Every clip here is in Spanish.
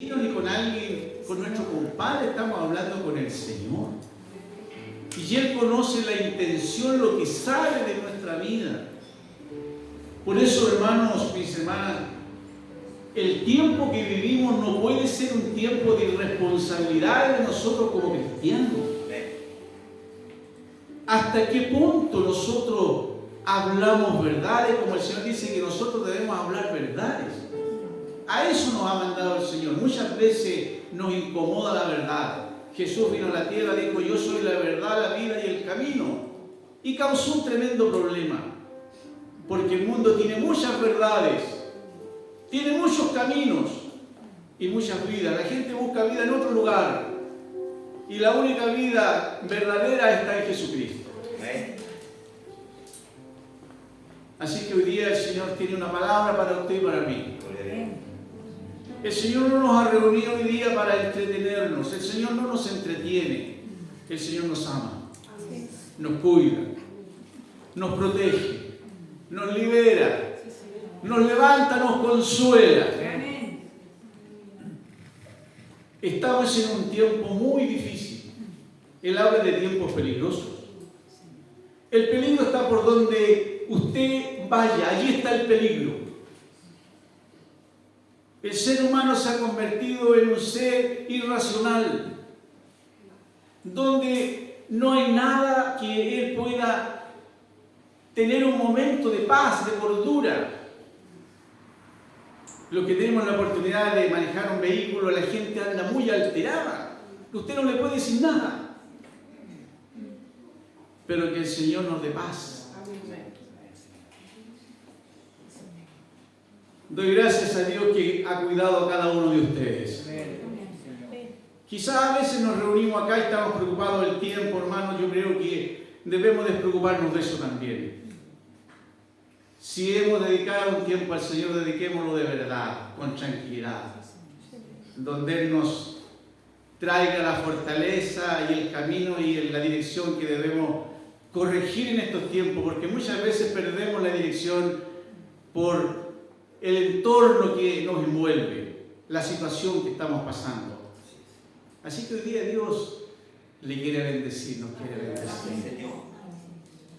ni con alguien, con nuestro compadre, estamos hablando con el Señor. Y Él conoce la intención, lo que sale de nuestra vida. Por eso, hermanos, mis hermanas, el tiempo que vivimos no puede ser un tiempo de irresponsabilidad de nosotros como cristianos. ¿Hasta qué punto nosotros hablamos verdades? Como el Señor dice que nosotros debemos hablar verdades. A eso nos ha mandado el Señor. Muchas veces nos incomoda la verdad. Jesús vino a la tierra, dijo: yo soy la verdad, la vida y el camino. Y causó un tremendo problema. Porque el mundo tiene muchas verdades, tiene muchos caminos y muchas vidas. La gente busca vida en otro lugar. Y la única vida verdadera está en Jesucristo. Así que hoy día el Señor tiene una palabra para usted y para mí. El Señor no nos ha reunido hoy día para entretenernos. El Señor no nos entretiene. El Señor nos ama, nos cuida, nos protege, nos libera, nos levanta, nos consuela. Estamos en un tiempo muy difícil. Él habla de tiempos peligrosos. El peligro está por donde usted vaya, allí está el peligro. El ser humano se ha convertido en un ser irracional, donde no hay nada que él pueda tener un momento de paz, de cordura. Los que tenemos la oportunidad de manejar un vehículo, la gente anda muy alterada. Usted no le puede decir nada, pero que el Señor nos dé paz. Doy gracias a Dios que ha cuidado a cada uno de ustedes. Quizás a veces nos reunimos acá y estamos preocupados del tiempo, hermanos. Yo creo que debemos despreocuparnos de eso también. Si hemos dedicado un tiempo al Señor, dediquémoslo de verdad, con tranquilidad, donde Él nos traiga la fortaleza y el camino y la dirección que debemos corregir en estos tiempos, porque muchas veces perdemos la dirección por el entorno que nos envuelve, la situación que estamos pasando. Así que hoy día Dios le quiere bendecir, nos quiere bendecir.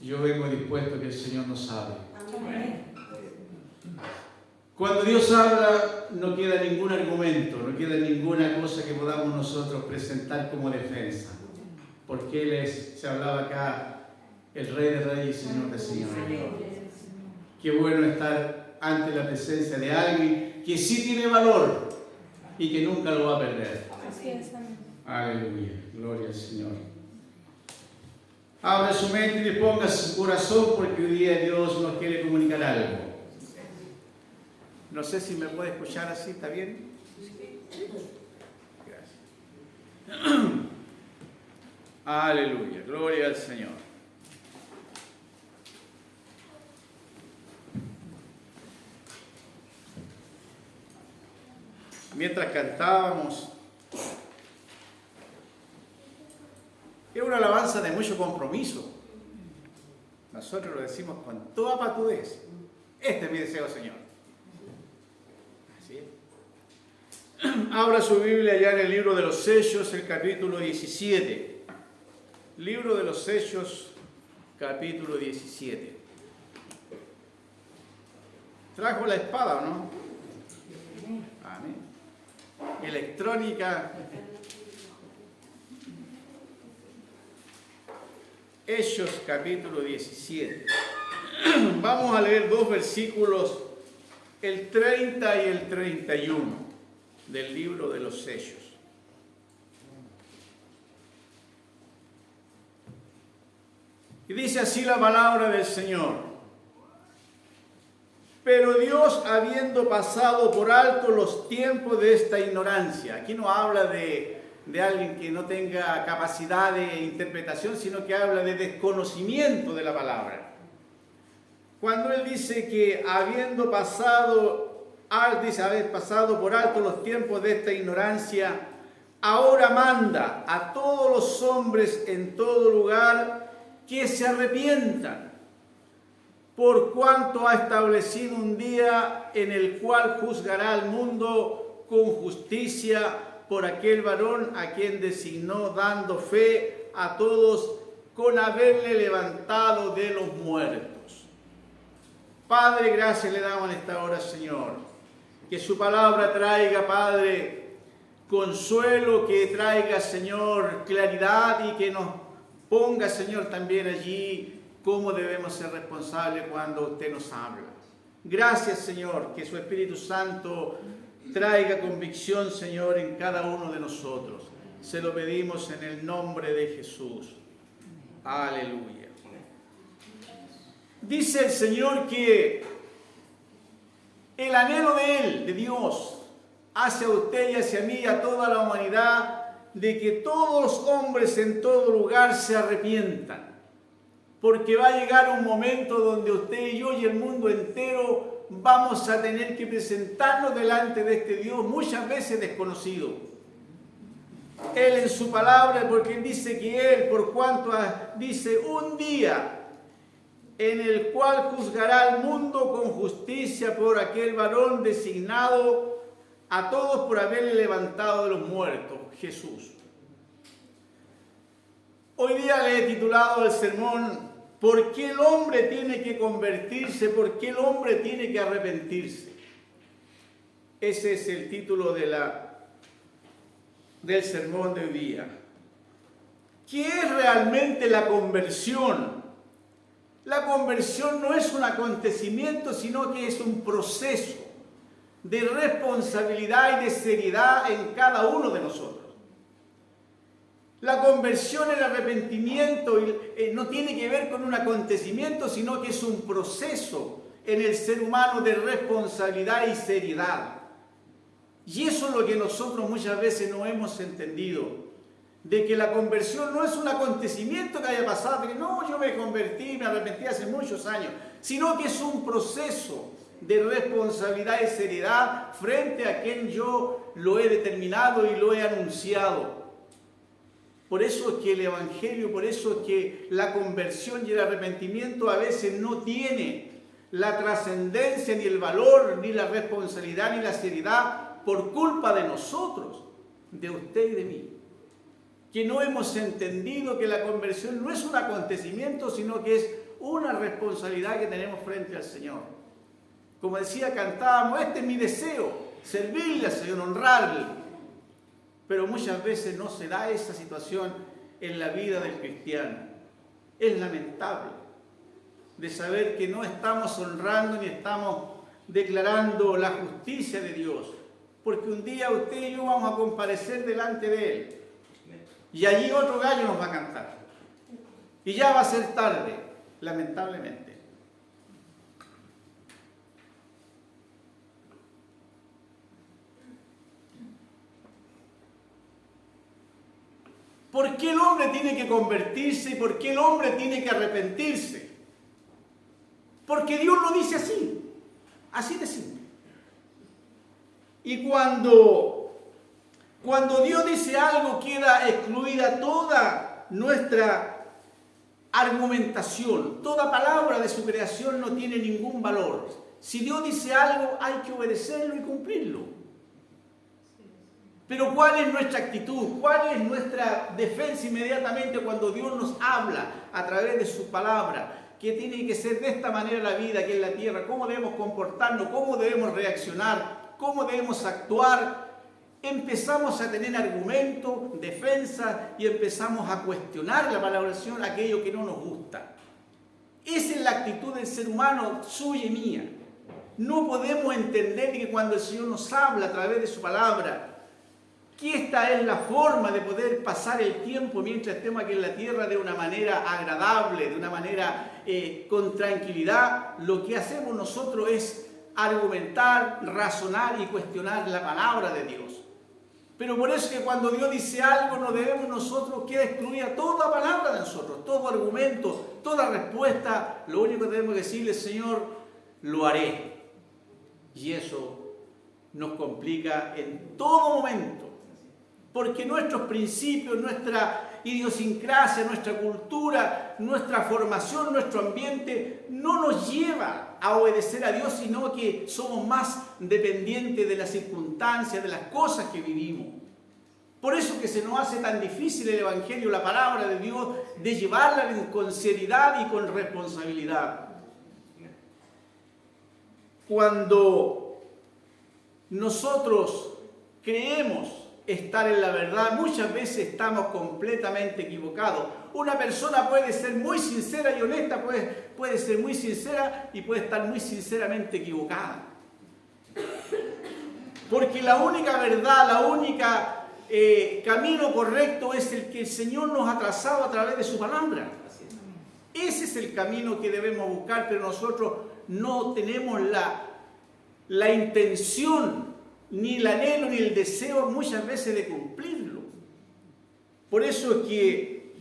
Yo vengo dispuesto a que el Señor nos hable. Cuando Dios habla, no queda ningún argumento, no queda ninguna cosa que podamos nosotros presentar como defensa, porque Él es, se hablaba acá, el Rey de Reyes y Señor de Señores. Qué bueno estar ante la presencia de alguien que sí tiene valor y que nunca lo va a perder. Aleluya, gloria al Señor. Abra su mente y disponga su corazón, porque hoy día Dios nos quiere comunicar algo. No sé si me puede escuchar así, ¿está bien? Gracias. Aleluya, gloria al Señor. Mientras cantábamos, es una alabanza de mucho compromiso. Nosotros lo decimos con toda patudez. Este es mi deseo, Señor. Así es. Abra su Biblia ya en el libro de los Hechos, el capítulo 17. Libro de los Hechos, capítulo 17. ¿Trajo la espada o no? Amén. Electrónica. Hechos capítulo 17. Vamos a leer dos versículos, el 30 y el 31 del libro de los Hechos. Y dice así la palabra del Señor: pero Dios, habiendo pasado por alto los tiempos de esta ignorancia. Aquí no habla de alguien que no tenga capacidad de interpretación, sino que habla de desconocimiento de la palabra. Cuando Él dice que habiendo pasado, dice haber pasado por alto los tiempos de esta ignorancia, ahora manda a todos los hombres en todo lugar que se arrepientan, por cuanto ha establecido un día en el cual juzgará al mundo con justicia por aquel varón a quien designó, dando fe a todos con haberle levantado de los muertos. Padre, gracias le damos en esta hora, Señor. Que su palabra traiga, Padre, consuelo, que traiga, Señor, claridad y que nos ponga, Señor, también allí cómo debemos ser responsables cuando usted nos habla. Gracias, Señor, que su Espíritu Santo traiga convicción, Señor, en cada uno de nosotros. Se lo pedimos en el nombre de Jesús. Aleluya. Dice el Señor que el anhelo de Él, de Dios, hacia usted y hacia mí y a toda la humanidad, de que todos los hombres en todo lugar se arrepientan. Porque va a llegar un momento donde usted y yo y el mundo entero vamos a tener que presentarnos delante de este Dios muchas veces desconocido. Él en su palabra, porque dice que Él, por cuanto dice un día en el cual juzgará al mundo con justicia por aquel varón designado a todos por haberle levantado de los muertos, Jesús. Hoy día le he titulado el sermón ¿por qué el hombre tiene que convertirse? ¿Por qué el hombre tiene que arrepentirse? Ese es el título del sermón de hoy día. ¿Qué es realmente la conversión? La conversión no es un acontecimiento, sino que es un proceso de responsabilidad y de seriedad en cada uno de nosotros. La conversión, el arrepentimiento, no tiene que ver con un acontecimiento, sino que es un proceso en el ser humano de responsabilidad y seriedad. Y eso es lo que nosotros muchas veces no hemos entendido, de que la conversión no es un acontecimiento que haya pasado, que no, yo me convertí, me arrepentí hace muchos años, sino que es un proceso de responsabilidad y seriedad frente a quien yo lo he determinado y lo he anunciado. Por eso es que el Evangelio, por eso es que la conversión y el arrepentimiento a veces no tiene la trascendencia, ni el valor, ni la responsabilidad, ni la seriedad por culpa de nosotros, de usted y de mí. Que no hemos entendido que la conversión no es un acontecimiento, sino que es una responsabilidad que tenemos frente al Señor. Como decía, cantábamos, este es mi deseo, servirle al Señor, honrarle. Pero muchas veces no se da esa situación en la vida del cristiano. Es lamentable de saber que no estamos honrando ni estamos declarando la justicia de Dios. Porque un día usted y yo vamos a comparecer delante de Él. Y allí otro gallo nos va a cantar. Y ya va a ser tarde, lamentablemente. ¿Por qué el hombre tiene que convertirse y por qué el hombre tiene que arrepentirse? Porque Dios lo dice así, así de simple. Y cuando Dios dice algo, queda excluida toda nuestra argumentación. Toda palabra de su creación no tiene ningún valor. Si Dios dice algo, hay que obedecerlo y cumplirlo. Pero ¿cuál es nuestra actitud? ¿Cuál es nuestra defensa inmediatamente cuando Dios nos habla a través de su palabra? Que tiene que ser de esta manera la vida aquí en la tierra. ¿Cómo debemos comportarnos? ¿Cómo debemos reaccionar? ¿Cómo debemos actuar? Empezamos a tener argumentos, defensa y empezamos a cuestionar la palabra del Señor, aquello que no nos gusta. Esa es la actitud del ser humano, suya y mía. No podemos entender que cuando el Señor nos habla a través de su palabra, que esta es la forma de poder pasar el tiempo mientras estemos aquí en la tierra de una manera agradable, de una manera con tranquilidad. Lo que hacemos nosotros es argumentar, razonar y cuestionar la palabra de Dios. Pero por eso que cuando Dios dice algo, no debemos nosotros queda excluida toda palabra de nosotros, todo argumento, toda respuesta. Lo único que tenemos que decirle, Señor, lo haré. Y eso nos complica en todo momento. Porque nuestros principios, nuestra idiosincrasia, nuestra cultura, nuestra formación, nuestro ambiente no nos lleva a obedecer a Dios, sino que somos más dependientes de las circunstancias, de las cosas que vivimos. Por eso que se nos hace tan difícil el Evangelio, la palabra de Dios, de llevarla con seriedad y con responsabilidad. Cuando nosotros creemos estar en la verdad, muchas veces estamos completamente equivocados. Una persona puede ser muy sincera y honesta, puede ser muy sincera y puede estar muy sinceramente equivocada. Porque la única verdad, la única camino correcto es el que el Señor nos ha trazado a través de su palabra. Ese es el camino que debemos buscar, pero nosotros no tenemos la intención, ni el anhelo, ni el deseo muchas veces de cumplirlo. Por eso es que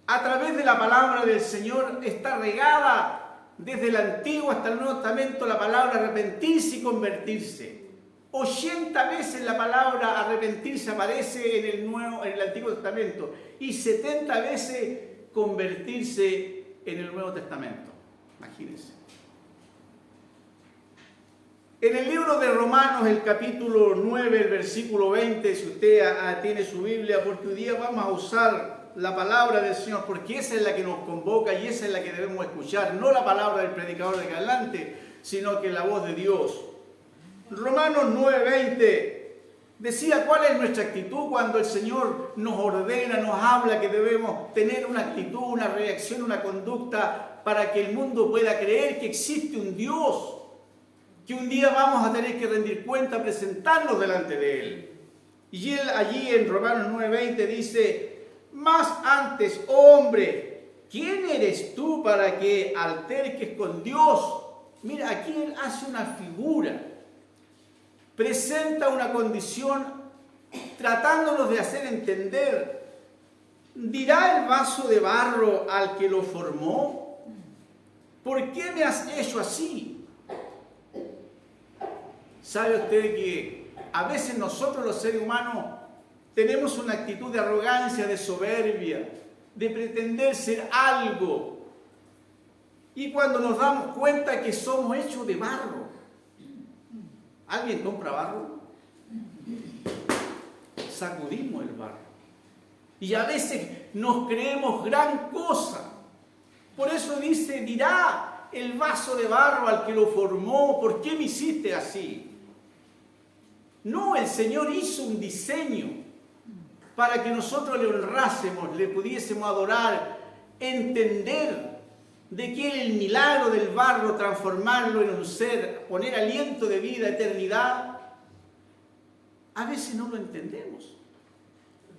a través de la palabra del Señor está regada desde el Antiguo hasta el Nuevo Testamento la palabra arrepentirse y convertirse. 80 veces la palabra arrepentirse aparece en el Antiguo Testamento y 70 veces convertirse en el Nuevo Testamento. Imagínense. En el libro de Romanos, el capítulo 9, el versículo 20, si usted tiene su Biblia, porque hoy día vamos a usar la palabra del Señor, porque esa es la que nos convoca y esa es la que debemos escuchar, no la palabra del predicador de adelante, sino que la voz de Dios. Romanos 9:20 decía cuál es nuestra actitud cuando el Señor nos ordena, nos habla que debemos tener una actitud, una reacción, una conducta para que el mundo pueda creer que existe un Dios, que un día vamos a tener que rendir cuenta, presentarnos delante de Él. Y Él allí en Romanos 9:20 dice: más antes, hombre, ¿quién eres tú para que alterques con Dios? Mira, aquí Él hace una figura, presenta una condición tratándonos de hacer entender. ¿Dirá el vaso de barro al que lo formó? ¿Por qué me has hecho así? ¿Sabe usted que a veces nosotros los seres humanos tenemos una actitud de arrogancia, de soberbia, de pretender ser algo? Y cuando nos damos cuenta que somos hechos de barro. ¿Alguien compra barro? Sacudimos el barro. Y a veces nos creemos gran cosa. Por eso dice: dirá el vaso de barro al que lo formó, ¿por qué me hiciste así? No, el Señor hizo un diseño para que nosotros le honrásemos, le pudiésemos adorar, entender de que el milagro del barro, transformarlo en un ser, poner aliento de vida, eternidad, a veces no lo entendemos.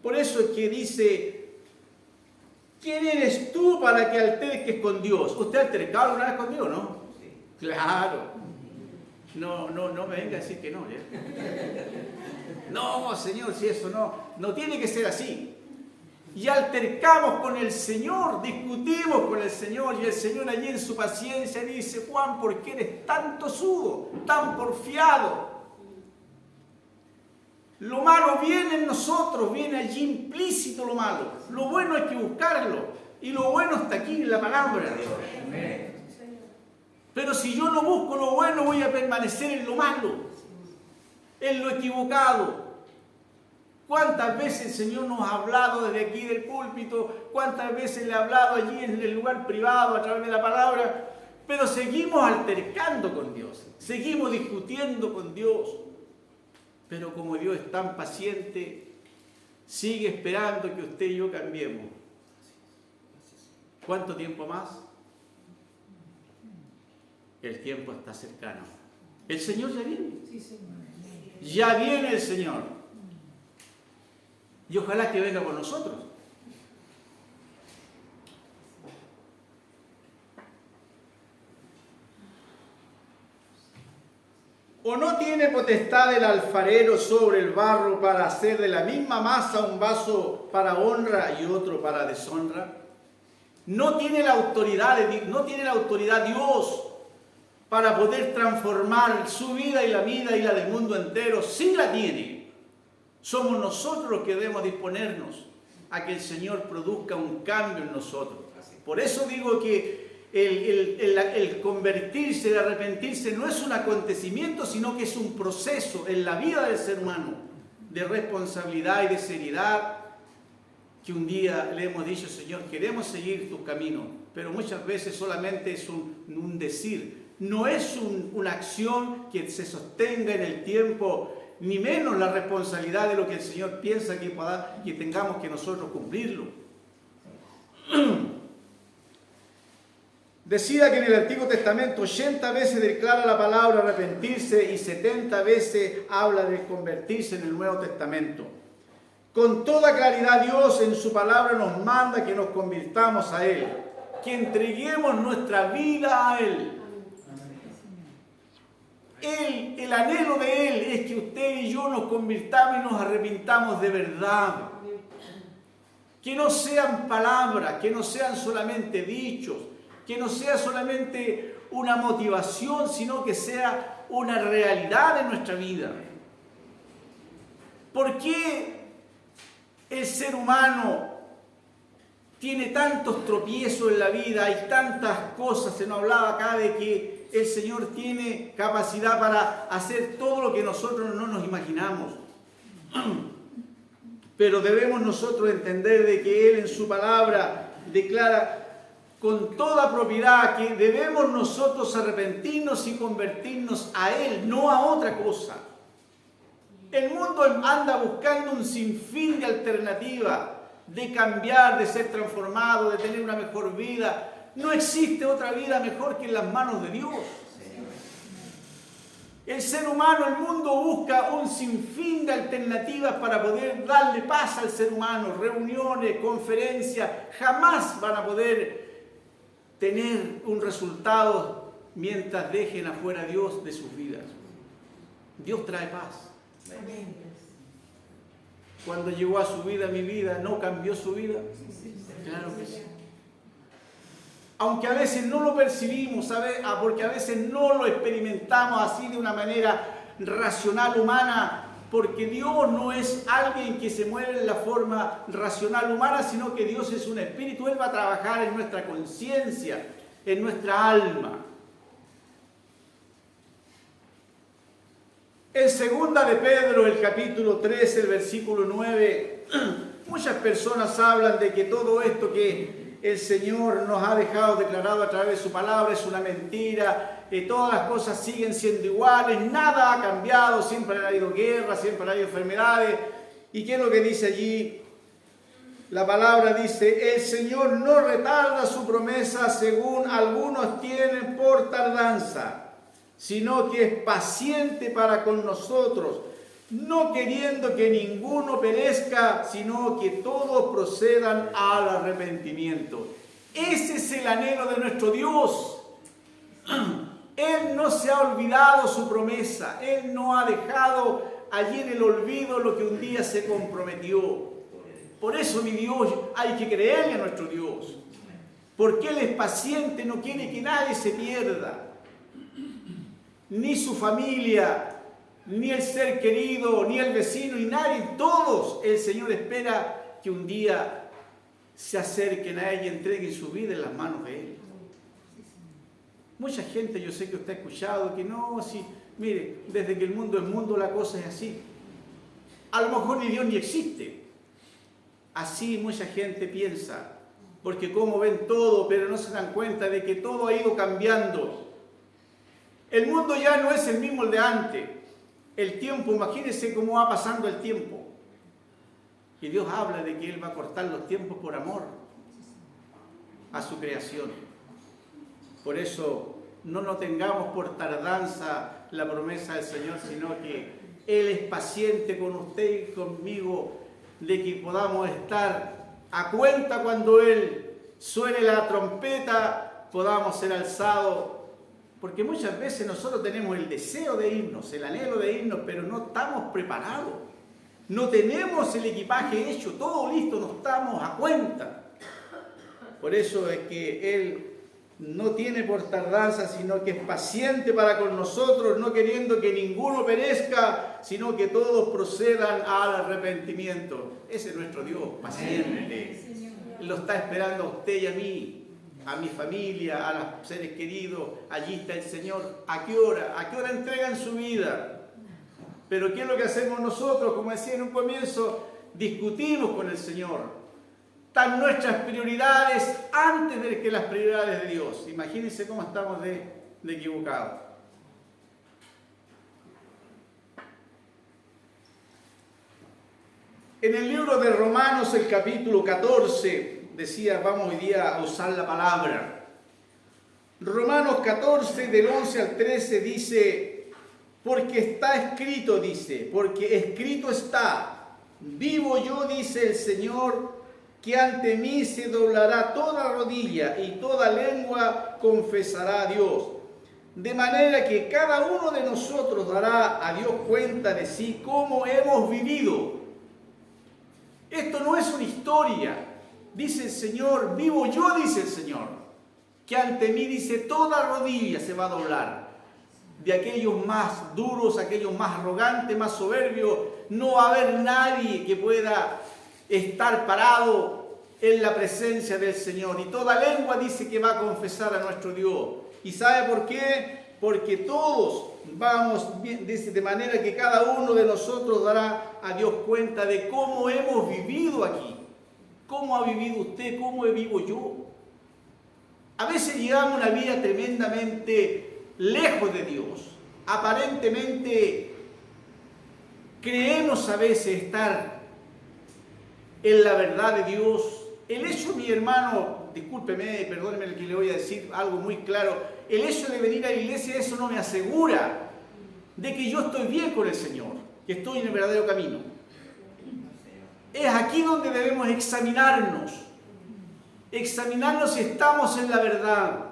Por eso es que dice: ¿quién eres tú para que alterques con Dios? ¿Usted ha altercado alguna vez con Dios, no? Sí. Claro. No me venga a decir que no, ¿eh? No, Señor, si eso no tiene que ser así. Y altercamos con el Señor, discutimos con el Señor, y el Señor allí en su paciencia dice: Juan, ¿por qué eres tan tosudo, tan porfiado? Lo malo viene en nosotros, viene allí implícito lo malo. Lo bueno hay que buscarlo, y lo bueno está aquí en la palabra de Dios. Amén. Pero si yo no busco lo bueno, voy a permanecer en lo malo, en lo equivocado. ¿Cuántas veces el Señor nos ha hablado desde aquí del púlpito? ¿Cuántas veces le ha hablado allí en el lugar privado a través de la palabra? Pero seguimos altercando con Dios, seguimos discutiendo con Dios. Pero como Dios es tan paciente, sigue esperando que usted y yo cambiemos. ¿Cuánto tiempo más? El tiempo está cercano. El Señor ya viene. Ya viene el Señor. Y ojalá que venga con nosotros. ¿O no tiene potestad el alfarero sobre el barro para hacer de la misma masa un vaso para honra y otro para deshonra? ¿No tiene la autoridad Dios para poder transformar su vida y la del mundo entero? Sí la tiene. Somos nosotros los que debemos disponernos a que el Señor produzca un cambio en nosotros. Por eso digo que el convertirse, el arrepentirse no es un acontecimiento, sino que es un proceso en la vida del ser humano de responsabilidad y de seriedad, que un día le hemos dicho: Señor, queremos seguir tu camino, pero muchas veces solamente es un decir, no es una acción que se sostenga en el tiempo, ni menos la responsabilidad de lo que el Señor piensa que tengamos que nosotros cumplirlo. Decía que en el Antiguo Testamento 80 veces declara la palabra arrepentirse y 70 veces habla de convertirse en el Nuevo Testamento. Con toda claridad Dios en su palabra nos manda que nos convirtamos a Él, que entreguemos nuestra vida a Él. El anhelo de Él es que usted y yo nos convirtamos y nos arrepintamos de verdad. Que no sean palabras, que no sean solamente dichos, que no sea solamente una motivación, sino que sea una realidad en nuestra vida. ¿Por qué el ser humano tiene tantos tropiezos en la vida? Hay tantas cosas. Se nos hablaba acá de que el Señor tiene capacidad para hacer todo lo que nosotros no nos imaginamos. Pero debemos nosotros entender de que Él en su palabra declara con toda propiedad que debemos nosotros arrepentirnos y convertirnos a Él, no a otra cosa. El mundo anda buscando un sinfín de alternativas, de cambiar, de ser transformado, de tener una mejor vida. No existe otra vida mejor que en las manos de Dios. El ser humano, el mundo busca un sinfín de alternativas para poder darle paz al ser humano. Reuniones, conferencias, jamás van a poder tener un resultado mientras dejen afuera a Dios de sus vidas. Dios trae paz. Cuando llegó a su vida, mi vida, ¿no cambió su vida? Claro que sí. Aunque a veces no lo percibimos, porque a veces no lo experimentamos así de una manera racional, humana, porque Dios no es alguien que se mueve en la forma racional humana, sino que Dios es un espíritu. Él va a trabajar en nuestra conciencia, en nuestra alma. En 2 de Pedro, el capítulo 3, el versículo 9, muchas personas hablan de que todo esto que el Señor nos ha dejado declarado a través de su palabra es una mentira, todas las cosas siguen siendo iguales, nada ha cambiado, siempre ha habido guerra, siempre ha habido enfermedades. ¿Y qué es lo que dice allí? La palabra dice: el Señor no retarda su promesa según algunos tienen por tardanza, sino que es paciente para con nosotros, no queriendo que ninguno perezca, sino que todos procedan al arrepentimiento. Ese es el anhelo de nuestro Dios. Él no se ha olvidado su promesa. Él no ha dejado allí en el olvido lo que un día se comprometió. Por eso, mi Dios, hay que creerle a nuestro Dios. Porque Él es paciente, no quiere que nadie se pierda. Ni su familia, ni el ser querido, ni el vecino, y nadie, todos, el Señor espera que un día se acerquen a Él y entreguen su vida en las manos de Él. Mucha gente, yo sé que usted ha escuchado que no, si, mire, desde que el mundo es mundo la cosa es así. A lo mejor ni Dios ni existe. Así mucha gente piensa, porque como ven todo, pero no se dan cuenta de que todo ha ido cambiando. El mundo ya no es el mismo el de antes. El tiempo, imagínense cómo va pasando el tiempo. Y Dios habla de que Él va a cortar los tiempos por amor a su creación. Por eso no nos tengamos por tardanza la promesa del Señor, sino que Él es paciente con usted y conmigo, de que podamos estar a cuenta cuando Él suene la trompeta, podamos ser alzados. Porque muchas veces nosotros tenemos el deseo de irnos, el anhelo de irnos, pero no estamos preparados. No tenemos el equipaje hecho, todo listo, no estamos a cuenta. Por eso es que Él no tiene por tardanza, sino que es paciente para con nosotros, no queriendo que ninguno perezca, sino que todos procedan al arrepentimiento. Ese es nuestro Dios, paciente. Él lo está esperando a usted y a mí. a mi familia, a los seres queridos, allí está el Señor. ¿A qué hora? ¿A qué hora entregan su vida? Pero ¿qué es lo que hacemos nosotros? Como decía en un comienzo, discutimos con el Señor. Están nuestras prioridades antes de que las prioridades de Dios. Imagínense cómo estamos de equivocados. En el libro de Romanos, el capítulo 14, decía, vamos hoy día a usar la palabra. Romanos 14, del 11 al 13, dice, porque está escrito, dice, porque escrito está, vivo yo, dice el Señor, que ante mí se doblará toda rodilla y toda lengua confesará a Dios. De manera que cada uno de nosotros dará a Dios cuenta de sí cómo hemos vivido. Esto no es una historia. Dice el Señor, vivo yo, dice el Señor, que ante mí, dice, toda rodilla se va a doblar. De aquellos más duros, aquellos más arrogantes, más soberbios, no va a haber nadie que pueda estar parado en la presencia del Señor. Y toda lengua dice que va a confesar a nuestro Dios. ¿Y sabe por qué? Porque todos vamos, dice, de manera que cada uno de nosotros dará a Dios cuenta de cómo hemos vivido aquí. ¿Cómo ha vivido usted? ¿Cómo vivo yo? A veces llevamos una vida tremendamente lejos de Dios. Aparentemente creemos a veces estar en la verdad de Dios. El hecho, mi hermano, discúlpeme, perdóneme que le voy a decir algo muy claro, el hecho de venir a la iglesia, eso no me asegura de que yo estoy bien con el Señor, que estoy en el verdadero camino. Es aquí donde debemos examinarnos si estamos en la verdad.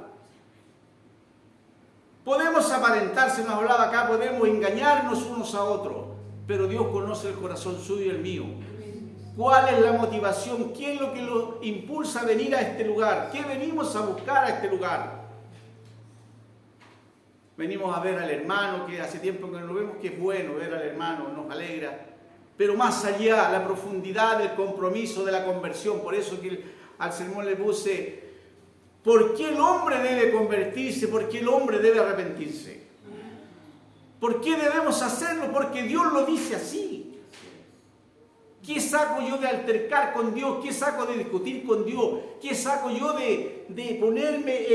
Podemos aparentar, se nos hablaba acá, podemos engañarnos unos a otros, pero Dios conoce el corazón suyo y el mío. ¿Cuál es la motivación? ¿Qué es lo que lo impulsa a venir a este lugar? ¿Qué venimos a buscar a este lugar? Venimos a ver al hermano, que hace tiempo que no lo vemos, que es bueno ver al hermano, nos alegra. Pero más allá, la profundidad del compromiso de la conversión, por eso que al sermón le puse, ¿por qué el hombre debe convertirse? ¿Por qué el hombre debe arrepentirse? ¿Por qué debemos hacerlo? Porque Dios lo dice así. ¿Qué saco yo de altercar con Dios? ¿Qué saco de discutir con Dios? ¿Qué saco yo de ponerme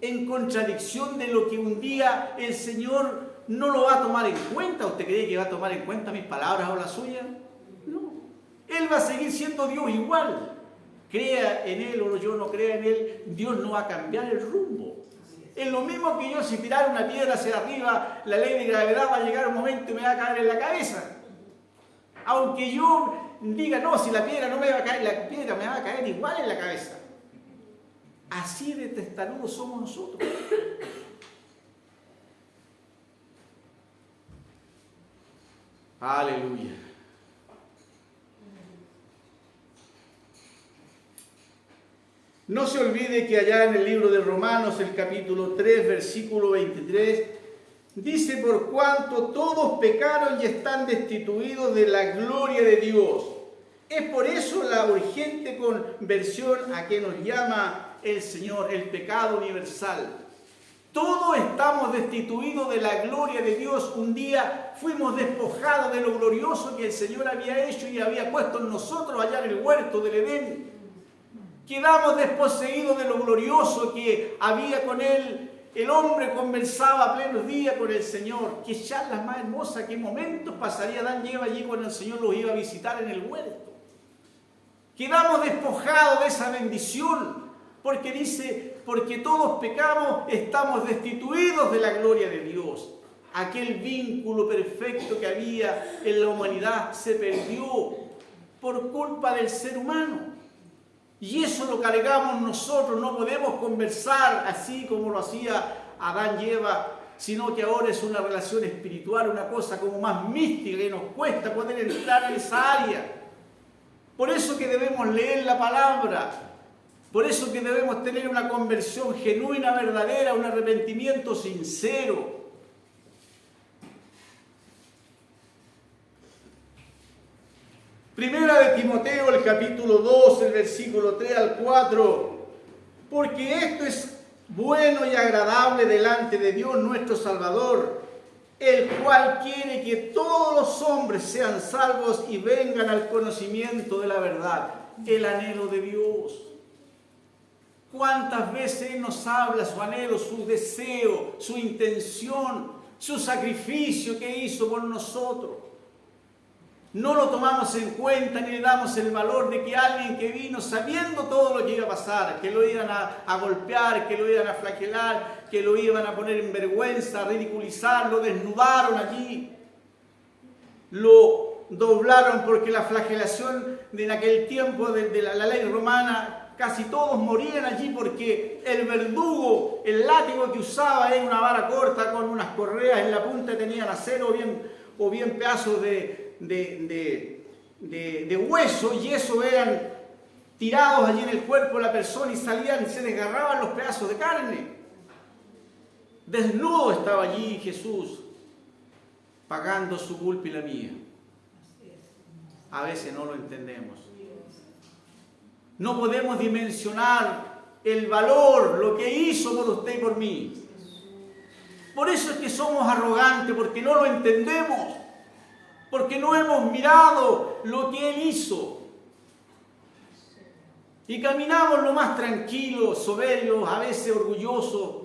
en contradicción de lo que un día el Señor no lo va a tomar en cuenta? ¿Usted cree que va a tomar en cuenta mis palabras o las suyas? No. Él va a seguir siendo Dios igual. Crea en Él o yo no crea en Él, Dios no va a cambiar el rumbo. Es lo mismo que yo, si tirara una piedra hacia arriba, la ley de gravedad va a llegar un momento y me va a caer en la cabeza. Aunque yo diga, no, si la piedra no me va a caer, la piedra me va a caer igual en la cabeza. Así de testarudos somos nosotros. Aleluya. No se olvide que allá en el libro de Romanos, el capítulo 3, versículo 23, dice, por cuanto todos pecaron y están destituidos de la gloria de Dios. Es por eso la urgente conversión a que nos llama el Señor, el pecado universal. Todos estamos destituidos de la gloria de Dios. Un día fuimos despojados de lo glorioso que el Señor había hecho y había puesto en nosotros allá en el huerto del Edén. Quedamos desposeídos de lo glorioso que había con Él. El hombre conversaba a plenos días con el Señor. Qué charlas más hermosas, qué momentos pasaría Adán y Eva allí cuando el Señor los iba a visitar en el huerto. Quedamos despojados de esa bendición, porque dice, porque todos pecamos, estamos destituidos de la gloria de Dios. Aquel vínculo perfecto que había en la humanidad se perdió por culpa del ser humano. Y eso lo cargamos nosotros, no podemos conversar así como lo hacía Adán y Eva, sino que ahora es una relación espiritual, una cosa como más mística que nos cuesta poder entrar en esa área. Por eso que debemos leer la palabra, por eso que debemos tener una conversión genuina, verdadera, un arrepentimiento sincero. Primera de Timoteo, el capítulo 2, el versículo 3 al 4, Porque esto es bueno y agradable delante de Dios nuestro Salvador, el cual quiere que todos los hombres sean salvos y vengan al conocimiento de la verdad. El anhelo de Dios. ¿Cuántas veces Él nos habla su anhelo, su deseo, su intención, su sacrificio que hizo por nosotros? No lo tomamos en cuenta ni le damos el valor de que alguien que vino sabiendo todo lo que iba a pasar, que lo iban a golpear, que lo iban a flagelar, que lo iban a poner en vergüenza, a ridiculizar, lo desnudaron allí, lo doblaron, porque la flagelación de en aquel tiempo de la ley romana, casi todos morían allí porque el verdugo, el látigo que usaba era una vara corta con unas correas en la punta, tenían acero o bien pedazos de hueso, y eso eran tirados allí en el cuerpo de la persona y salían y se desgarraban los pedazos de carne. Desnudo estaba allí Jesús pagando su culpa y la mía. A veces no lo entendemos. No podemos dimensionar el valor, lo que hizo por usted y por mí. Por eso es que somos arrogantes, porque no lo entendemos, porque no hemos mirado lo que Él hizo. Y caminamos lo más tranquilos, soberbios, a veces orgullosos,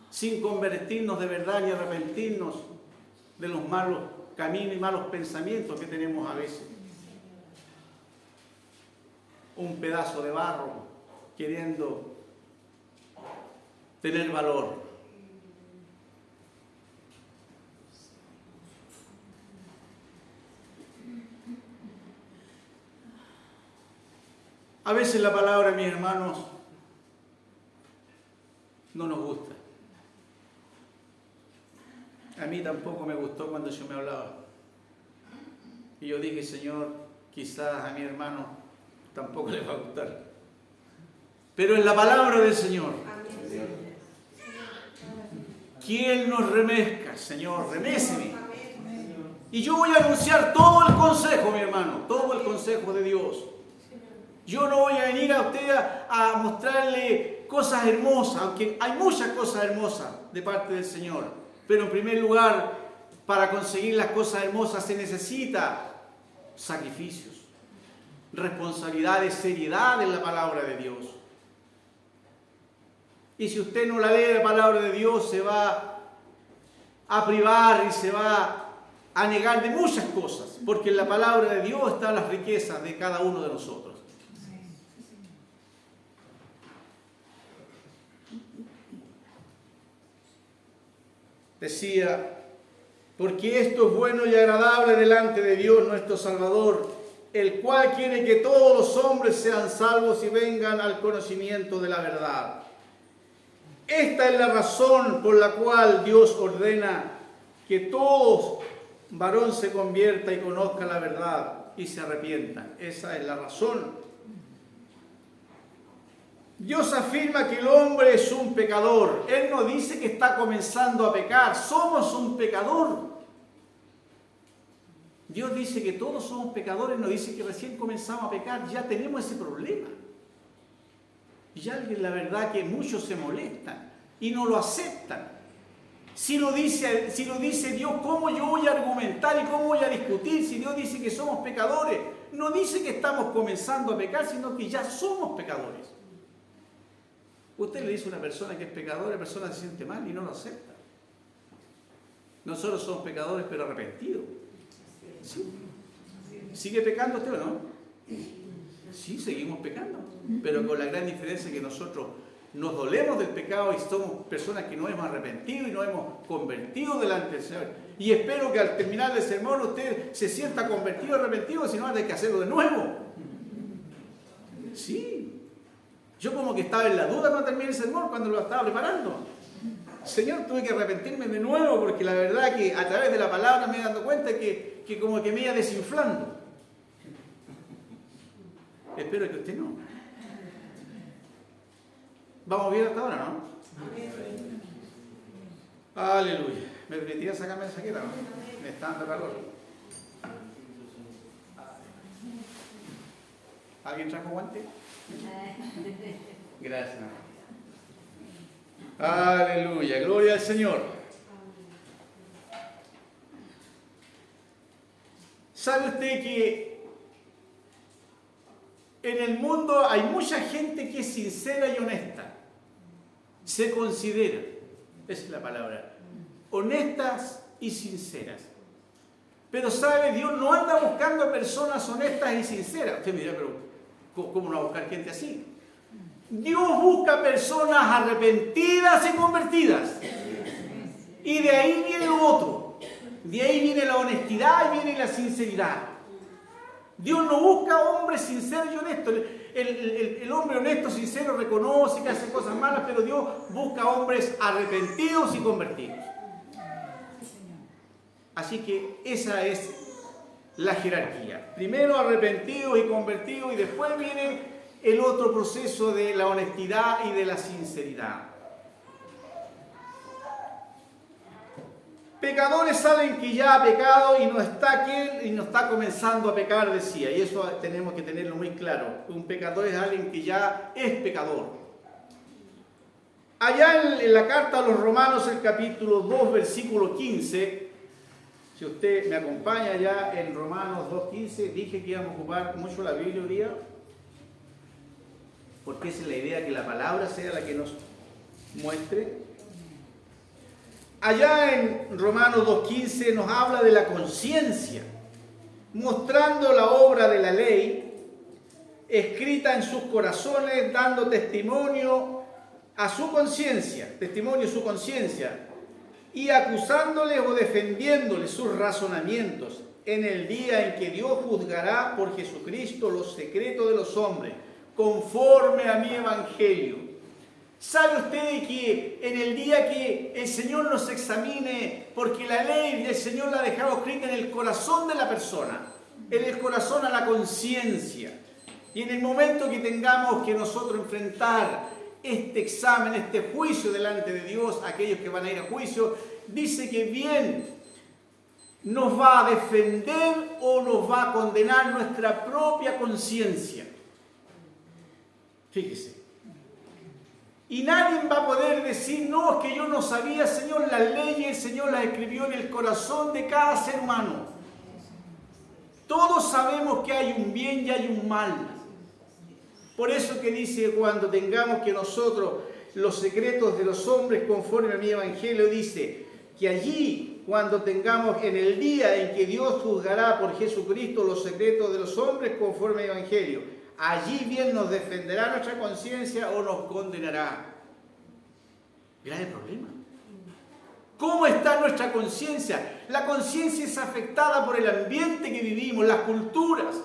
sin convertirnos de verdad ni arrepentirnos de los malos caminos y malos pensamientos que tenemos a veces. Un pedazo de barro queriendo tener valor. A veces la palabra, mis hermanos, no nos gusta. A mí tampoco me gustó cuando yo me hablaba. Y yo dije, Señor, quizás a mi hermano tampoco le va a gustar. Pero en la palabra del Señor, ¿quién nos remezca? Señor, reméceme. Y yo voy a anunciar todo el consejo, mi hermano, todo el consejo de Dios. Yo no voy a venir a usted a mostrarle cosas hermosas, aunque hay muchas cosas hermosas de parte del Señor. Pero en primer lugar, para conseguir las cosas hermosas se necesita sacrificios, responsabilidades, seriedad en la palabra de Dios. Y si usted no la lee la palabra de Dios, se va a privar y se va a negar de muchas cosas, porque en la palabra de Dios están las riquezas de cada uno de nosotros. Decía, porque esto es bueno y agradable delante de Dios nuestro Salvador, el cual quiere que todos los hombres sean salvos y vengan al conocimiento de la verdad. Esta es la razón por la cual Dios ordena que todo varón se convierta y conozca la verdad y se arrepientan. Esa es la razón. Dios afirma que el hombre es un pecador. Él no dice que está comenzando a pecar. Somos un pecador. Dios dice que todos somos pecadores, no dice que recién comenzamos a pecar. Ya tenemos ese problema. Y alguien, la verdad, que muchos se molestan y no lo aceptan. Si lo dice Dios, ¿cómo yo voy a argumentar y cómo voy a discutir si Dios dice que somos pecadores? No dice que estamos comenzando a pecar, sino que ya somos pecadores. Usted le dice a una persona que es pecadora, la persona se siente mal y no lo acepta. Nosotros somos pecadores pero arrepentidos. ¿Sí? ¿Sigue pecando usted o no? Sí, seguimos pecando, pero con la gran diferencia que nosotros nos dolemos del pecado y somos personas que nos hemos arrepentido y nos hemos convertido delante del Señor. Y espero que al terminar el sermón usted se sienta convertido, arrepentido, si no hay que hacerlo de nuevo. Sí. Yo como que estaba en la duda cuando terminé el sermón, cuando lo estaba preparando. Señor, tuve que arrepentirme de nuevo porque la verdad que a través de la palabra me he dado cuenta que como que me iba desinflando. Espero que usted no. ¿Vamos bien hasta ahora, no? Aleluya. ¿Me permitía sacarme la chaqueta, no? Me está dando calor. ¿Alguien trajo guante? Gracias. Aleluya, gloria al Señor. ¿Sabe usted que en el mundo hay mucha gente que es sincera y honesta? Se considera, esa es la palabra, honestas y sinceras. Pero sabe, Dios no anda buscando personas honestas y sinceras. Usted me dirá, pero ¿cómo no va a buscar gente así? Dios busca personas arrepentidas y convertidas. Y de ahí viene lo otro. De ahí viene la honestidad y viene la sinceridad. Dios no busca hombres sinceros y honestos. El hombre honesto, sincero, reconoce que hace cosas malas, pero Dios busca hombres arrepentidos y convertidos. Así que esa es la jerarquía. Primero arrepentidos y convertidos, y después viene el otro proceso de la honestidad y de la sinceridad. Pecadores saben que ya ha pecado y no está comenzando a pecar, decía. Y eso tenemos que tenerlo muy claro. Un pecador es alguien que ya es pecador. Allá en la carta a los Romanos, el capítulo 2, versículo 15, si usted me acompaña ya en Romanos 2.15, dije que íbamos a ocupar mucho la Biblia hoy día, porque esa es la idea, que la palabra sea la que nos muestre. Allá en Romanos 2.15 nos habla de la conciencia, mostrando la obra de la ley, escrita en sus corazones, dando testimonio a su conciencia, testimonio a su conciencia, y acusándoles o defendiéndoles sus razonamientos en el día en que Dios juzgará por Jesucristo los secretos de los hombres, conforme a mi evangelio. ¿Sabe usted que en el día que el Señor nos examine, porque la ley del Señor la ha dejado escrita en el corazón de la persona, en el corazón, a la conciencia, y en el momento que tengamos que nosotros enfrentar este examen, este juicio delante de Dios, aquellos que van a ir a juicio, dice que bien nos va a defender o nos va a condenar nuestra propia conciencia. Fíjese. Y nadie va a poder decir, no, es que yo no sabía, Señor, las leyes el Señor las escribió en el corazón de cada ser humano. Todos sabemos que hay un bien y hay un mal. Por eso que dice, cuando tengamos que nosotros los secretos de los hombres conforme a mi evangelio, dice que allí, cuando tengamos en el día en que Dios juzgará por Jesucristo los secretos de los hombres conforme a mi evangelio, allí bien nos defenderá nuestra conciencia o nos condenará. Grave problema. ¿Cómo está nuestra conciencia? La conciencia es afectada por el ambiente que vivimos, las culturas.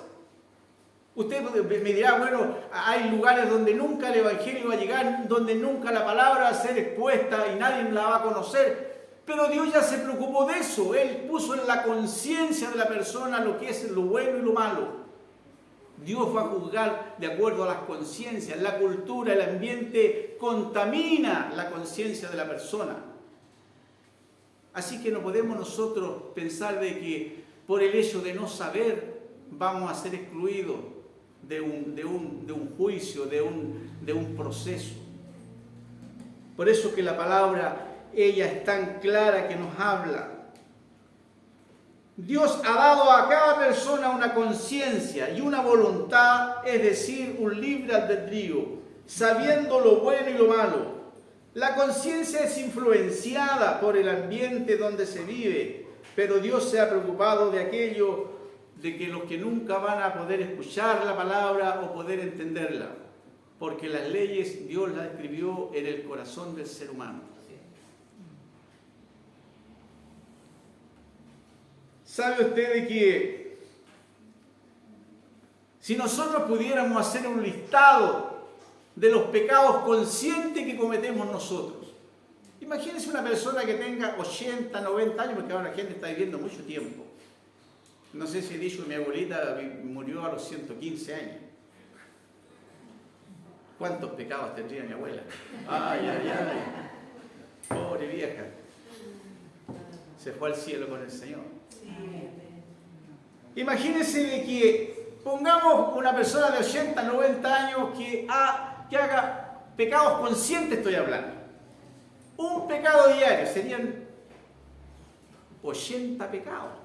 Usted me dirá, bueno, hay lugares donde nunca el evangelio va a llegar, donde nunca la palabra va a ser expuesta y nadie la va a conocer. Pero Dios ya se preocupó de eso. Él puso en la conciencia de la persona lo que es lo bueno y lo malo. Dios va a juzgar de acuerdo a las conciencias. La cultura, el ambiente contamina la conciencia de la persona. Así que no podemos nosotros pensar de que por el hecho de no saber vamos a ser excluidos de un juicio, de un proceso. Por eso que la palabra, ella es tan clara que nos habla. Dios ha dado a cada persona una conciencia y una voluntad, es decir, un libre albedrío, sabiendo lo bueno y lo malo. La conciencia es influenciada por el ambiente donde se vive, pero Dios se ha preocupado de aquello, de que los que nunca van a poder escuchar la palabra o poder entenderla, porque las leyes Dios las escribió en el corazón del ser humano. ¿Sabe usted de que si nosotros pudiéramos hacer un listado de los pecados conscientes que cometemos nosotros? Imagínense una persona que tenga 80, 90 años, porque ahora la gente está viviendo mucho tiempo. No sé si he dicho que mi abuelita murió a los 115 años. ¿Cuántos pecados tendría mi abuela? Ay, ay, ay. Pobre vieja. Se fue al cielo con el Señor. Imagínense de que pongamos una persona de 80, 90 años que haga pecados conscientes, estoy hablando. Un pecado diario serían 80 pecados.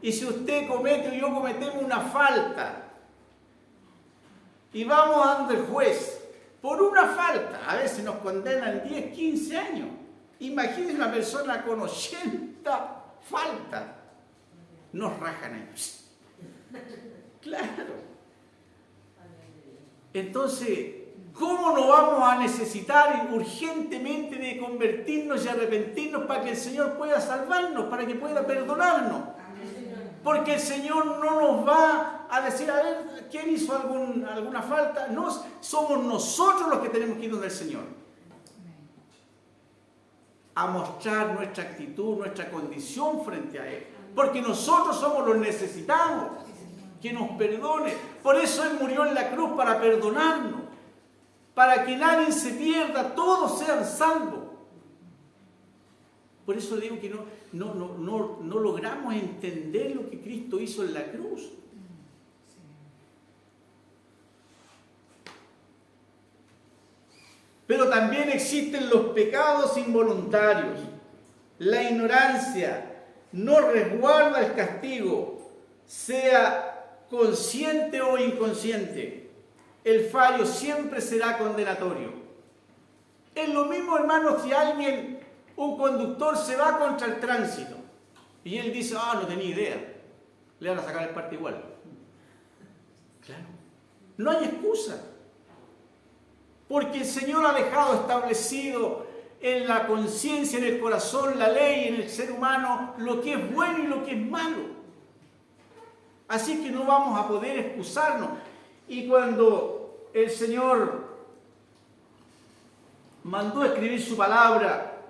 Y si usted comete o yo cometemos una falta y vamos ante el juez por una falta, a veces nos condenan 10, 15 años. Imagínense una persona con 80 faltas. Nos rajan ahí. Claro. Entonces, ¿cómo no vamos a necesitar urgentemente de convertirnos y arrepentirnos para que el Señor pueda salvarnos, para que pueda perdonarnos? Porque el Señor no nos va a decir, a ver, ¿quién hizo alguna falta? No, somos nosotros los que tenemos que ir donde el Señor. A mostrar nuestra actitud, nuestra condición frente a Él. Porque nosotros somos los necesitados, que nos perdone. Por eso Él murió en la cruz, para perdonarnos. Para que nadie se pierda, todos sean salvos. Por eso digo que no logramos entender lo que Cristo hizo en la cruz. Pero también existen los pecados involuntarios. La ignorancia no resguarda el castigo, sea consciente o inconsciente. El fallo siempre será condenatorio. Es lo mismo, hermanos, si un conductor se va contra el tránsito y él dice, no tenía idea, le van a sacar el parte igual. Claro, no hay excusa, porque el Señor ha dejado establecido en la conciencia, en el corazón, la ley, en el ser humano, lo que es bueno y lo que es malo. Así que no vamos a poder excusarnos. Y cuando el Señor mandó a escribir su palabra,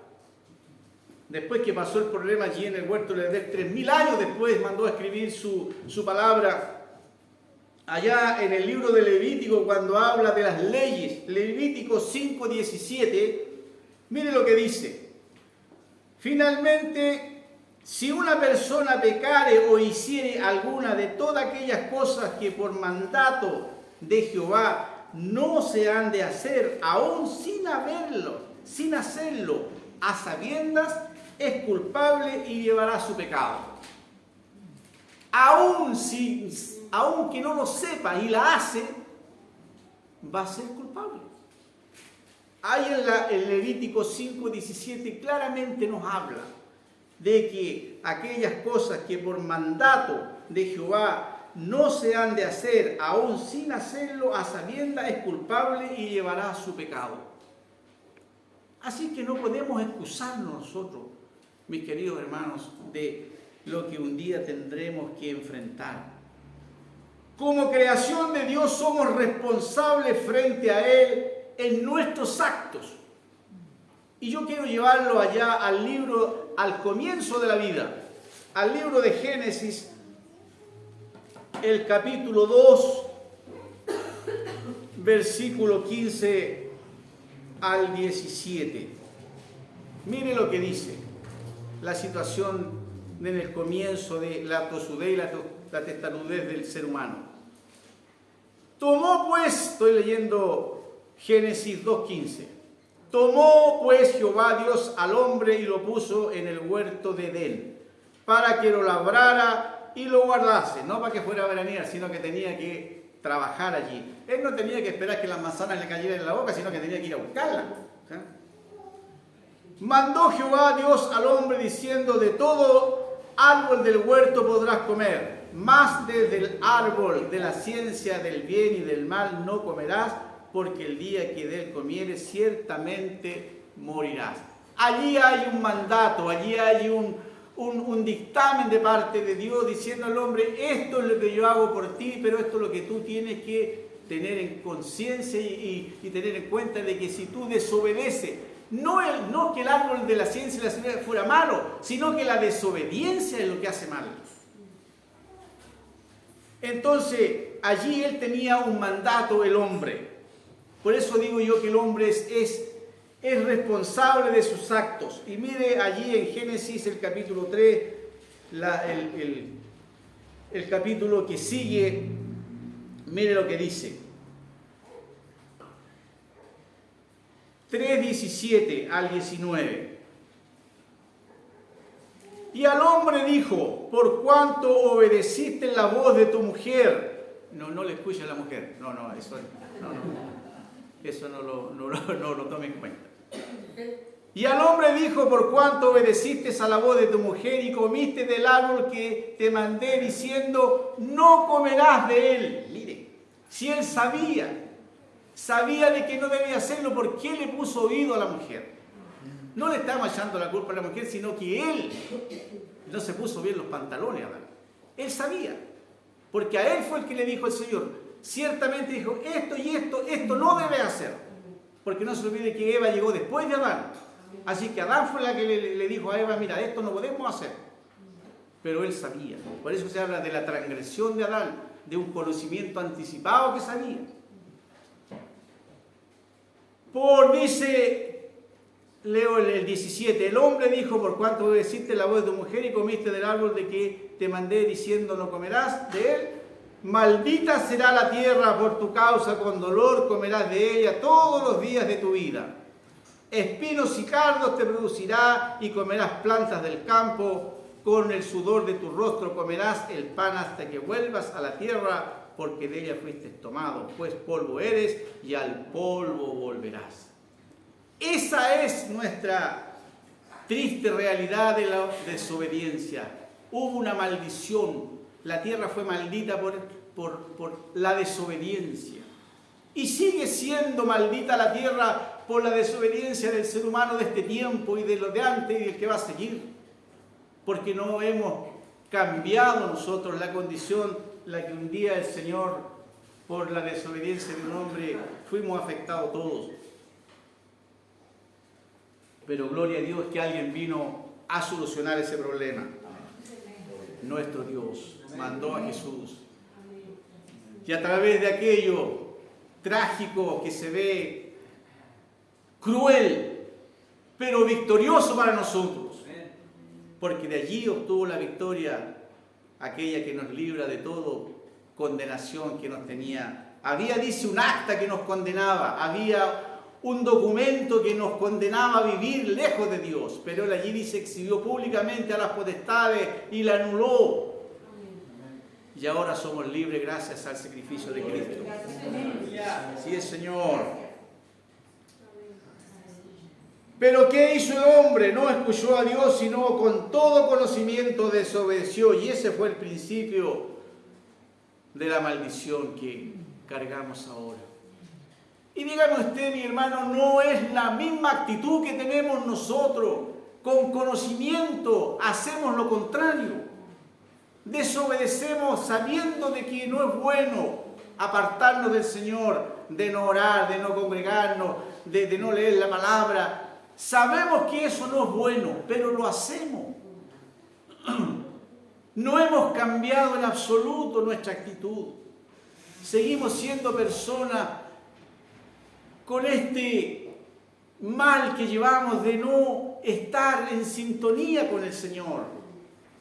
después que pasó el problema allí en el huerto del Edén, 3000 años después mandó a escribir su palabra, allá en el libro de Levítico, cuando habla de las leyes, Levítico 5:17, mire lo que dice. Finalmente, si una persona pecare o hiciere alguna de todas aquellas cosas que por mandato de Jehová no se han de hacer, aún sin hacerlo, a sabiendas, es culpable y llevará su pecado. Aunque no lo sepa y la hace, va a ser culpable. Ahí en Levítico 5:17 claramente nos habla de que aquellas cosas que por mandato de Jehová no se han de hacer, aún sin hacerlo, a sabiendas es culpable y llevará su pecado. Así que no podemos excusarnos nosotros, mis queridos hermanos, de lo que un día tendremos que enfrentar. Como creación de Dios somos responsables frente a Él en nuestros actos. Y yo quiero llevarlo allá al comienzo de la vida, al libro de Génesis, el capítulo 2, versículo 15 al 17. Mire lo que dice la situación en el comienzo de la tosudez y la testarudez del ser humano. Tomó pues, estoy leyendo Génesis 2:15. Tomó pues Jehová Dios al hombre y lo puso en el huerto de Edén, para que lo labrara y lo guardase, no para que fuera a veranear, sino que tenía que trabajar allí. Él no tenía que esperar que las manzanas le cayeran en la boca, sino que tenía que ir a buscarlas. Mandó Jehová Dios al hombre diciendo, de todo árbol del huerto podrás comer, mas desde el árbol de la ciencia del bien y del mal no comerás, porque el día que de él comieres ciertamente morirás. Allí hay un mandato, allí hay un dictamen de parte de Dios diciendo al hombre, esto es lo que yo hago por ti, pero esto es lo que tú tienes que tener en conciencia y tener en cuenta de que si tú desobedeces, no que el árbol de la ciencia y la sabiduría fuera malo, sino que la desobediencia es lo que hace mal. Entonces, allí él tenía un mandato, el hombre. Por eso digo yo que el hombre es responsable de sus actos. Y mire allí en Génesis el capítulo 3, el capítulo que sigue, mire lo que dice. 3:17 al 19. Y al hombre dijo, por cuanto obedeciste la voz de tu mujer. No le escucha a la mujer. Eso no lo tome en cuenta. Y al hombre dijo, por cuanto obedeciste a la voz de tu mujer y comiste del árbol que te mandé diciendo, no comerás de él. Mire, si él sabía de que no debía hacerlo, ¿por qué le puso oído a la mujer? No le estamos echando la culpa a la mujer, sino que él no se puso bien los pantalones a Adán. Él sabía, porque a él fue el que le dijo el Señor. Ciertamente dijo, esto y esto no debe hacer. Porque no se olvide que Eva llegó después de Adán. Así que Adán fue la que le dijo a Eva, mira, esto no podemos hacer. Pero él sabía. Por eso se habla de la transgresión de Adán, de un conocimiento anticipado que sabía. Dice... Leo el 17. El hombre dijo, por cuanto obedeciste la voz de tu mujer y comiste del árbol de que te mandé diciendo no comerás de él, maldita será la tierra por tu causa, con dolor comerás de ella todos los días de tu vida. Espinos y cardos te producirá y comerás plantas del campo, con el sudor de tu rostro comerás el pan hasta que vuelvas a la tierra, porque de ella fuiste tomado, pues polvo eres y al polvo volverás. Esa es nuestra triste realidad de la desobediencia. Hubo una maldición. La tierra fue maldita por la desobediencia. Y sigue siendo maldita la tierra por la desobediencia del ser humano de este tiempo y de lo de antes y del que va a seguir. Porque no hemos cambiado nosotros la condición, la que un día el Señor, por la desobediencia de un hombre, fuimos afectados todos. Pero gloria a Dios que alguien vino a solucionar ese problema. Nuestro Dios mandó a Jesús. Y a través de aquello trágico que se ve, cruel, pero victorioso para nosotros. Porque de allí obtuvo la victoria aquella que nos libra de todo condenación que nos tenía. Había, dice, un acta que nos condenaba. Había un documento que nos condenaba a vivir lejos de Dios, pero él allí dice, exhibió públicamente a las potestades y la anuló. Y ahora somos libres gracias al sacrificio de Cristo. Así es, Señor. Pero ¿qué hizo el hombre? No escuchó a Dios, sino con todo conocimiento desobedeció. Y ese fue el principio de la maldición que cargamos ahora. Y dígame usted, mi hermano, ¿no es la misma actitud que tenemos nosotros? Con conocimiento hacemos lo contrario. Desobedecemos sabiendo de que no es bueno apartarnos del Señor, de no orar, de no congregarnos, de no leer la palabra. Sabemos que eso no es bueno, pero lo hacemos. No hemos cambiado en absoluto nuestra actitud. Seguimos siendo personas con este mal que llevamos de no estar en sintonía con el Señor,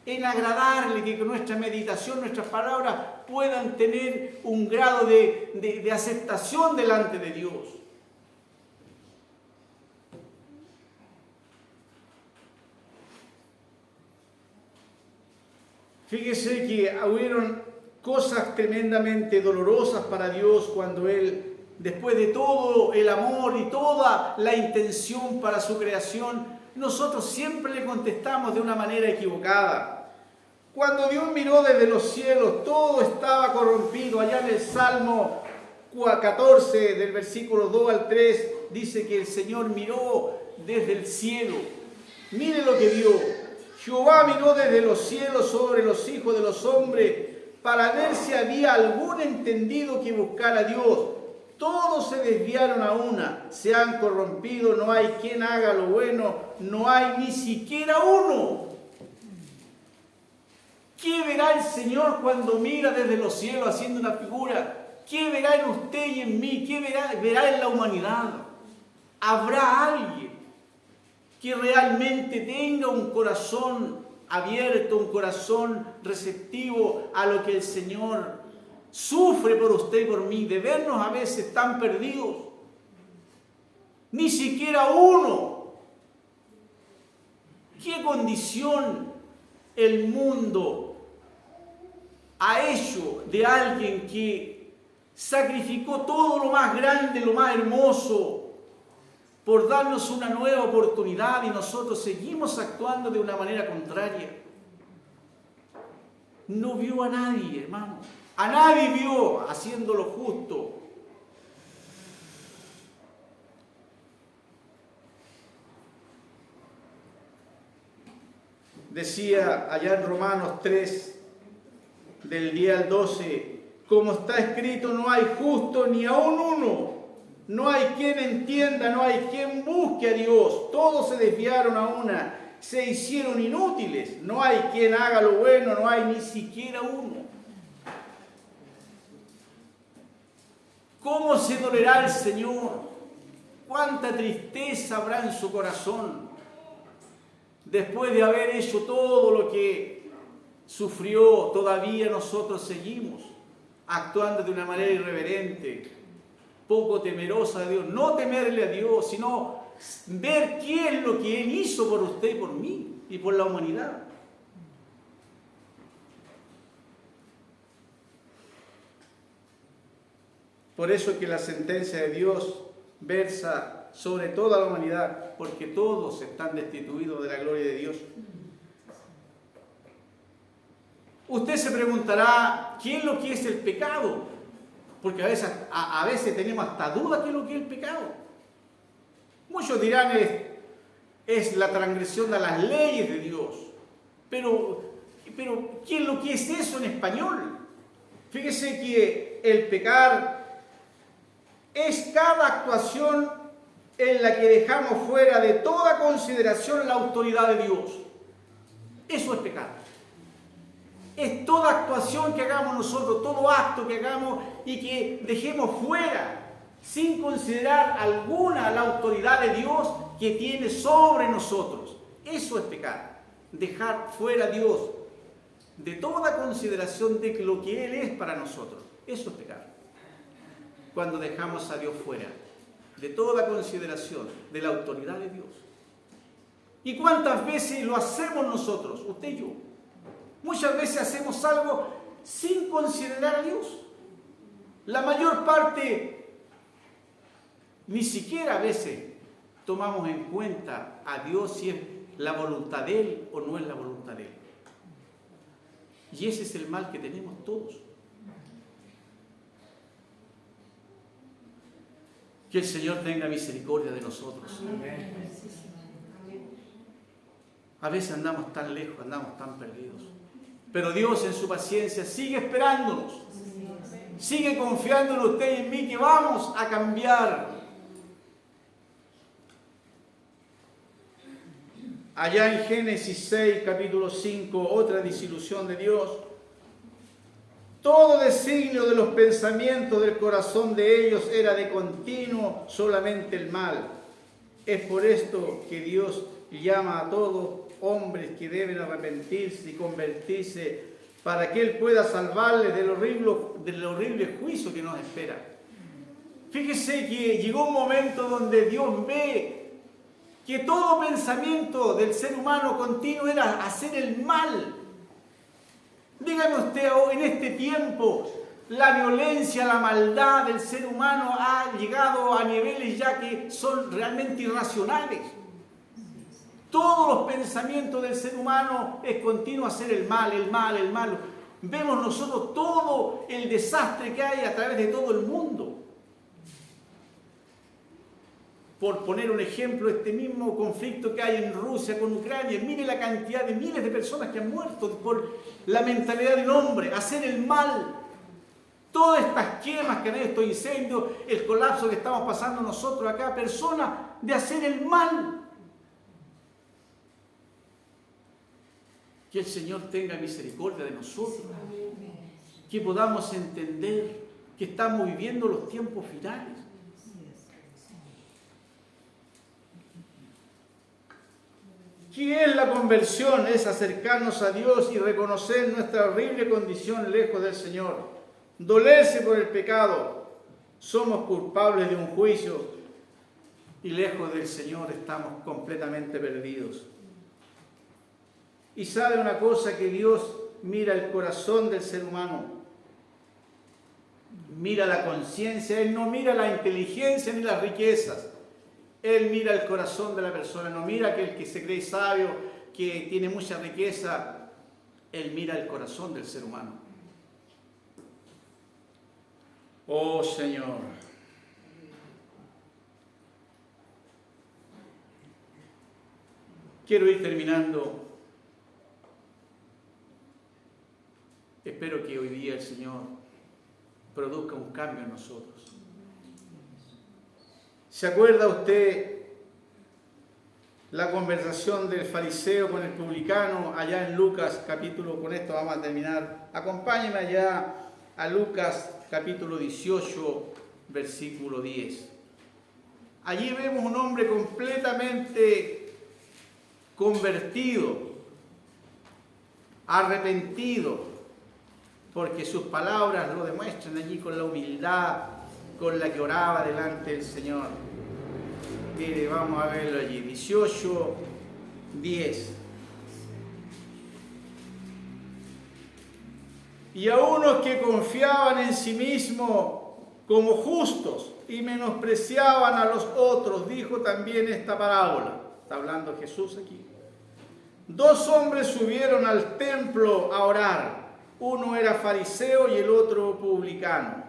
en agradarle, que con nuestra meditación, nuestras palabras puedan tener un grado de aceptación delante de Dios. Fíjese que hubieron cosas tremendamente dolorosas para Dios cuando Él, después de todo el amor y toda la intención para su creación, nosotros siempre le contestamos de una manera equivocada. Cuando Dios miró desde los cielos, todo estaba corrompido. Allá en el Salmo 14, del versículo 2 al 3, dice que el Señor miró desde el cielo. Mire lo que vio. Jehová miró desde los cielos sobre los hijos de los hombres para ver si había algún entendido que buscara a Dios. Todos se desviaron a una, se han corrompido, no hay quien haga lo bueno, no hay ni siquiera uno. ¿Qué verá el Señor cuando mira desde los cielos haciendo una figura? ¿Qué verá en usted y en mí? ¿Qué verá en la humanidad? ¿Habrá alguien que realmente tenga un corazón abierto, un corazón receptivo a lo que el Señor sufre por usted y por mí, de vernos a veces tan perdidos? Ni siquiera uno. ¿Qué condición el mundo ha hecho de alguien que sacrificó todo lo más grande, lo más hermoso, por darnos una nueva oportunidad y nosotros seguimos actuando de una manera contraria? No vio a nadie, hermano. A nadie vio haciendo lo justo. Decía allá en Romanos 3, del 10 al 12, como está escrito, no hay justo ni aun uno. No hay quien entienda, no hay quien busque a Dios. Todos se desviaron a una, se hicieron inútiles. No hay quien haga lo bueno, no hay ni siquiera uno. ¿Cómo se dolerá el Señor? ¿Cuánta tristeza habrá en su corazón después de haber hecho todo lo que sufrió? Todavía nosotros seguimos actuando de una manera irreverente, poco temerosa de Dios. No temerle a Dios, sino ver qué es lo que Él hizo por usted y por mí y por la humanidad. Por eso es que la sentencia de Dios versa sobre toda la humanidad, porque todos están destituidos de la gloria de Dios. Usted se preguntará, ¿qué es lo que es el pecado? Porque a veces tenemos hasta duda qué es lo que es el pecado. Muchos dirán es la transgresión de las leyes de Dios. Pero ¿qué es lo que es eso en español? Fíjese que el pecar es cada actuación en la que dejamos fuera de toda consideración la autoridad de Dios. Eso es pecado. Es toda actuación que hagamos nosotros, todo acto que hagamos y que dejemos fuera, sin considerar alguna, la autoridad de Dios que tiene sobre nosotros. Eso es pecar. Dejar fuera a Dios de toda consideración de lo que Él es para nosotros. Eso es pecar. Cuando dejamos a Dios fuera de toda consideración de la autoridad de Dios. ¿Y cuántas veces lo hacemos nosotros, usted y yo? Muchas veces hacemos algo sin considerar a Dios. La mayor parte, ni siquiera a veces tomamos en cuenta a Dios si es la voluntad de Él o no es la voluntad de Él. Y ese es el mal que tenemos todos. Que el Señor tenga misericordia de nosotros. A veces andamos tan lejos, andamos tan perdidos. Pero Dios en su paciencia sigue esperándonos. Sigue confiando en usted y en mí que vamos a cambiar. Allá en Génesis 6, capítulo 5, otra disilusión de Dios. Todo designio de los pensamientos del corazón de ellos era de continuo solamente el mal. Es por esto que Dios llama a todos hombres que deben arrepentirse y convertirse para que Él pueda salvarles del horrible juicio que nos espera. Fíjese que llegó un momento donde Dios ve que todo pensamiento del ser humano continuo era hacer el mal. Dígame usted, en este tiempo, la violencia, la maldad del ser humano ha llegado a niveles ya que son realmente irracionales. Todos los pensamientos del ser humano es continuo hacer el mal, el mal, el mal. Vemos nosotros todo el desastre que hay a través de todo el mundo. Por poner un ejemplo, este mismo conflicto que hay en Rusia con Ucrania, mire la cantidad de miles de personas que han muerto por la mentalidad del hombre, hacer el mal. Todas estas quemas que han hecho, estos incendios, el colapso que estamos pasando nosotros acá, personas de hacer el mal. Que el Señor tenga misericordia de nosotros, que podamos entender que estamos viviendo los tiempos finales. ¿Qué es la conversión? Es acercarnos a Dios y reconocer nuestra horrible condición lejos del Señor. Dolerse por el pecado. Somos culpables de un juicio y lejos del Señor estamos completamente perdidos. Y sabe una cosa, que Dios mira el corazón del ser humano, mira la conciencia. Él no mira la inteligencia ni las riquezas. Él mira el corazón de la persona, no mira aquel que se cree sabio, que tiene mucha riqueza. Él mira el corazón del ser humano. Oh Señor, quiero ir terminando. Espero que hoy día el Señor produzca un cambio en nosotros. ¿Se acuerda usted la conversación del fariseo con el publicano allá en Lucas capítulo? Con esto vamos a terminar. Acompáñeme allá a Lucas capítulo 18, versículo 10. Allí vemos un hombre completamente convertido, arrepentido, porque sus palabras lo demuestran allí con la humildad con la que oraba delante del Señor. Mire, vamos a verlo allí, 18, 10. Y a unos que confiaban en sí mismos como justos y menospreciaban a los otros, dijo también esta parábola. Está hablando Jesús aquí. 2 hombres subieron al templo a orar. Uno era fariseo y el otro publicano.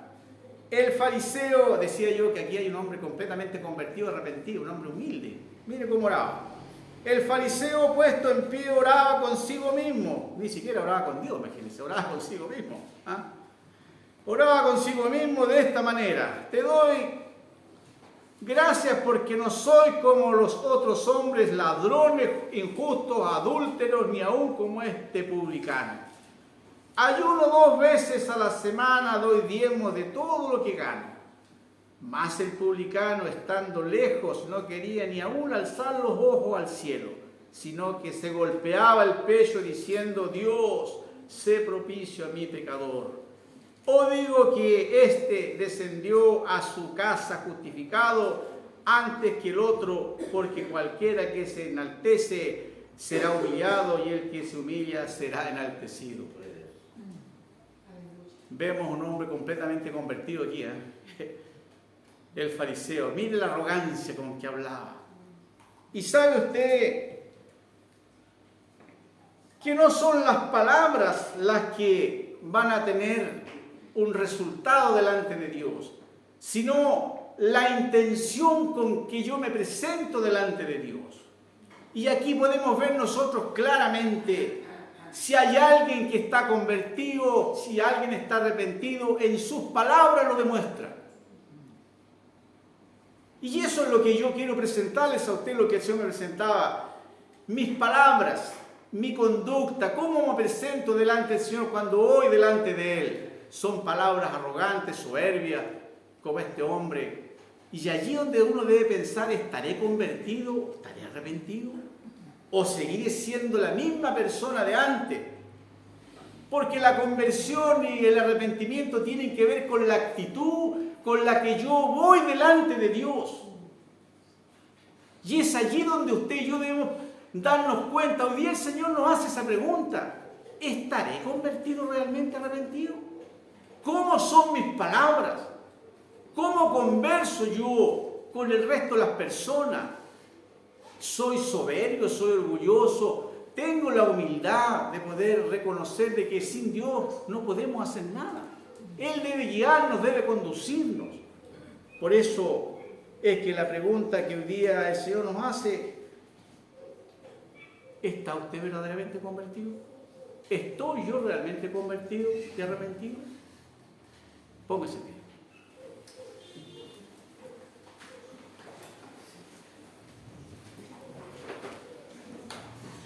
El fariseo, decía yo que aquí hay un hombre completamente convertido, arrepentido, un hombre humilde. Mire cómo oraba. El fariseo puesto en pie oraba consigo mismo. Ni siquiera oraba con Dios, imagínense, oraba consigo mismo. Oraba consigo mismo de esta manera: te doy gracias porque no soy como los otros hombres, ladrones, injustos, adúlteros, ni aún como este publicano. Ayuno 2 veces a la semana, doy diezmos de todo lo que gano. Mas el publicano, estando lejos, no quería ni aún alzar los ojos al cielo, sino que se golpeaba el pecho diciendo: Dios, sé propicio a mi pecador. O digo que éste descendió a su casa justificado antes que el otro, porque cualquiera que se enaltece será humillado, y el que se humilla será enaltecido. Vemos un hombre completamente convertido aquí, el fariseo. Mire la arrogancia con que hablaba. Y sabe usted que no son las palabras las que van a tener un resultado delante de Dios, sino la intención con que yo me presento delante de Dios. Y aquí podemos ver nosotros claramente si hay alguien que está convertido, si alguien está arrepentido. En sus palabras lo demuestra. Y eso es lo que yo quiero presentarles a usted, lo que el Señor me presentaba. Mis palabras, mi conducta, cómo me presento delante del Señor cuando voy delante de Él. Son palabras arrogantes, soberbias, como este hombre. Y allí donde uno debe pensar: ¿estaré convertido? ¿Estaré arrepentido? ¿O seguiré siendo la misma persona de antes? Porque la conversión y el arrepentimiento tienen que ver con la actitud con la que yo voy delante de Dios. Y es allí donde usted y yo debemos darnos cuenta. Hoy día el Señor nos hace esa pregunta: ¿estaré convertido, realmente arrepentido? ¿Cómo son mis palabras? ¿Cómo converso yo con el resto de las personas? ¿Soy soberbio? ¿Soy orgulloso? ¿Tengo la humildad de poder reconocer de que sin Dios no podemos hacer nada? Él debe guiarnos, debe conducirnos. Por eso es que la pregunta que hoy día el Señor nos hace: ¿está usted verdaderamente convertido? ¿Estoy yo realmente convertido y arrepentido? Póngase bien.